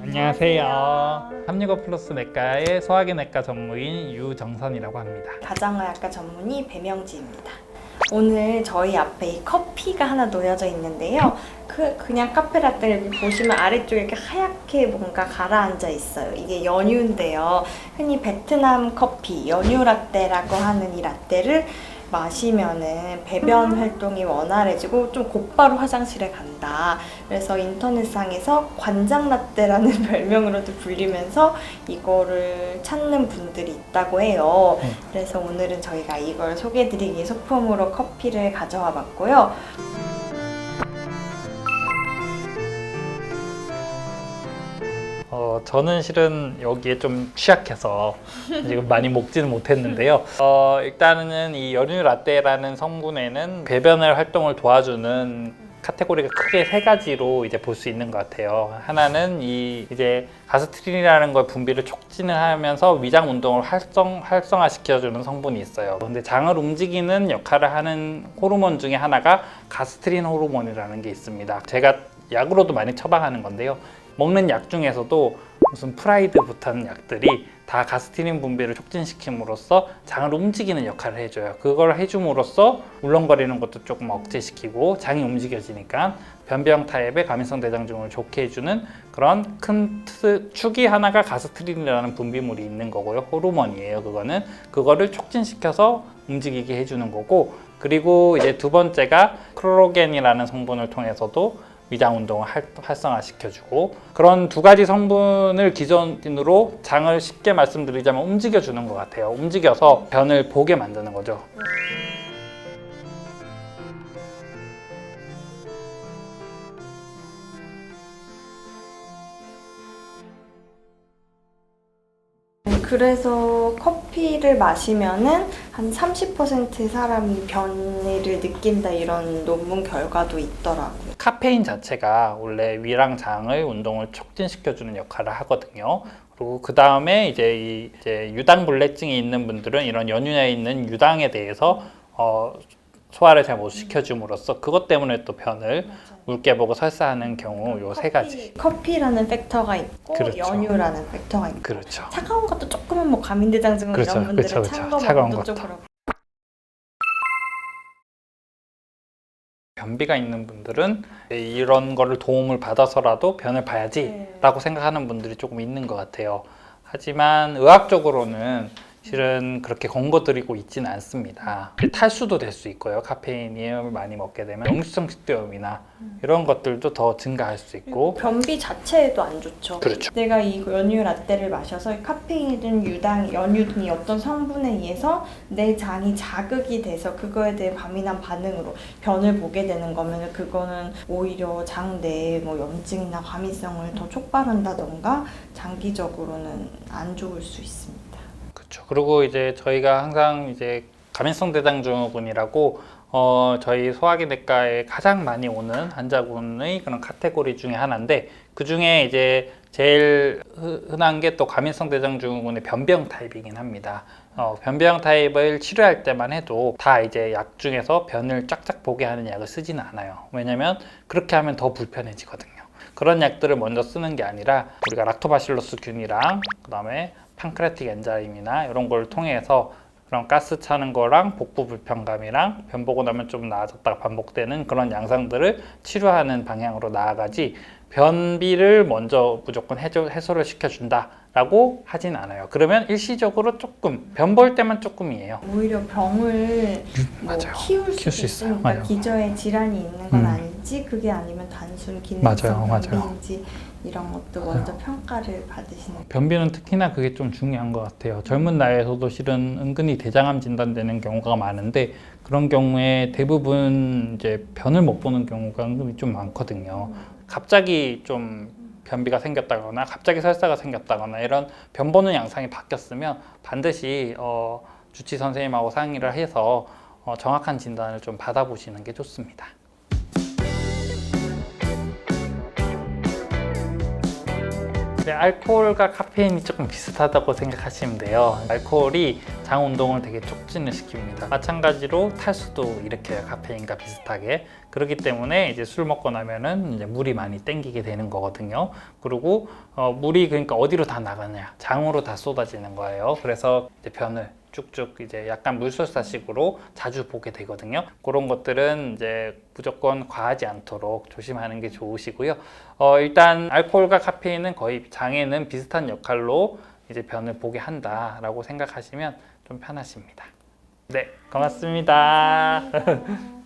안녕하세요. 삼육오 플러스 내과의 소화기 내과 전무인 유정선이라고 합니다. 가정의학과 전문의 배명지입니다. 오늘 저희 앞에 이 커피가 하나 놓여져 있는데요. 그냥 카페라떼를 보시면 아래쪽에 이렇게 하얗게 뭔가 가라앉아 있어요. 이게 연유인데요. 흔히 베트남 커피, 연유 라떼라고 하는 이 라떼를 마시면은 배변 활동이 원활해지고 좀 곧바로 화장실에 간다. 그래서 인터넷상에서 관장 라떼라는 별명으로도 불리면서 이거를 찾는 분들이 있다고 해요. 그래서 오늘은 저희가 이걸 소개해드리기 위해 소품으로 커피를 가져와 봤고요. 저는 실은 여기에 좀 취약해서 지금 많이 먹지는 못했는데요. 일단은 이 연유 라떼라는 성분에는 배변을 활동을 도와주는 카테고리가 크게 세 가지로 이제 볼 수 있는 것 같아요. 하나는 이제 가스트린이라는 걸 분비를 촉진을 하면서 위장 운동을 활성화시켜주는 성분이 있어요. 근데 장을 움직이는 역할을 하는 호르몬 중에 하나가 가스트린 호르몬이라는 게 있습니다. 제가 약으로도 많이 처방하는 건데요. 먹는 약 중에서도 무슨 프라이드부터는 약들이 다 가스트린 분비를 촉진시킴으로써 장을 움직이는 역할을 해줘요. 그걸 해줌으로써 울렁거리는 것도 조금 억제시키고 장이 움직여지니까 변비형 타입의 가민성 대장증을 좋게 해주는 그런 큰 축이 하나가 가스트린이라는 분비물이 있는 거고요. 호르몬이에요. 그거를 촉진시켜서 움직이게 해주는 거고, 그리고 이제 두 번째가 클로로겐이라는 성분을 통해서도 위장 운동을 활성화시켜주고, 그런 두 가지 성분을 기준으로 장을 쉽게 말씀드리자면 움직여주는 것 같아요. 움직여서 변을 보게 만드는 거죠. 그래서 커피를 마시면은 한 30% 사람이 변이를 느낀다, 이런 논문 결과도 있더라고요. 카페인 자체가 원래 위랑 장의 운동을 촉진시켜주는 역할을 하거든요. 그리고 그 다음에 이제 유당불내증이 있는 분들은 이런 연유에 있는 유당에 대해서 소화를 잘 못 시켜줌으로써 그것 때문에 또 변을 묽게 보고 설사하는 경우 요 세 가지. 커피라는 팩터가 있고, 그렇죠. 연유라는 팩터가 있고, 그렇죠. 차가운 것도 조금은 뭐 과민대장증 그렇죠. 이런 분들은 그렇죠. 찬 거 차가운 먹어도 것도. 좀 그렇고. 변비가 있는 분들은 이런 거를 도움을 받아서라도 변을 봐야지 라고 생각하는 분들이 조금 있는 것 같아요. 하지만 의학적으로는 실은 그렇게 권고드리고 있지는 않습니다. 탈수도 될 수 있고요. 카페인을 많이 먹게 되면 역류성 식도염이나 이런 것들도 더 증가할 수 있고, 변비 자체에도 안 좋죠. 그렇죠. 내가 이 연유 라떼를 마셔서 카페인이든 유당, 연유 등의 어떤 성분에 의해서 내 장이 자극이 돼서 그거에 대해 과민한 반응으로 변을 보게 되는 거면 그거는 오히려 장 내에 뭐 염증이나 과민성을 더 촉발한다던가 장기적으로는 안 좋을 수 있습니다. 그렇죠. 그리고 이제 저희가 항상 이제 가민성 대장증후군이라고 저희 소화기 내과에 가장 많이 오는 환자군의 그런 카테고리 중에 하나인데, 그 중에 이제 제일 흔한 게 또 가민성 대장증후군의 변비형 타입이긴 합니다. 변비형 타입을 치료할 때만 해도 다 이제 약 중에서 변을 쫙쫙 보게 하는 약을 쓰지는 않아요. 왜냐면 그렇게 하면 더 불편해지거든요. 그런 약들을 먼저 쓰는 게 아니라 우리가 락토바실러스 균이랑 그다음에 판크레아틱 엔자임이나 이런 걸 통해서 그런 가스 차는 거랑 복부 불편감이랑 변 보고 나면 좀 나아졌다가 반복되는 그런 양상들을 치료하는 방향으로 나아가지, 변비를 먼저 무조건 해소를 시켜준다 라고 하진 않아요. 그러면 일시적으로 조금 변 볼 때만 조금이에요. 오히려 병을 뭐 키울 수 있으니까 맞아요. 기저에 질환이 있는 건 아닌지, 그게 아니면 단순 기능성 변비인지 이런 것도 먼저 평가를 받으시는. 변비는 특히나 그게 좀 중요한 것 같아요. 젊은 나이에서도 실은 은근히 대장암 진단되는 경우가 많은데, 그런 경우에 대부분 이제 변을 못 보는 경우가 은근히 좀 많거든요. 갑자기 좀 변비가 생겼다거나 갑자기 설사가 생겼다거나 이런 변 보는 양상이 바뀌었으면 반드시 주치 선생님하고 상의를 해서 정확한 진단을 좀 받아보시는 게 좋습니다. 네, 알코올과 카페인이 조금 비슷하다고 생각하시면 돼요. 알코올이 장 운동을 되게 촉진을 시킵니다. 마찬가지로 탈수도 일으켜요. 카페인과 비슷하게. 그렇기 때문에 이제 술 먹고 나면은 이제 물이 많이 땡기게 되는 거거든요. 그리고 물이 그러니까 어디로 다 나가냐? 장으로 다 쏟아지는 거예요. 그래서 이제 변을 쭉쭉 이제 약간 물설사식으로 자주 보게 되거든요. 그런 것들은 이제 무조건 과하지 않도록 조심하는 게 좋으시고요. 일단 알코올과 카페인은 거의 장에는 비슷한 역할로 이제 변을 보게 한다라고 생각하시면 좀 편하십니다. 네, 고맙습니다. 감사합니다.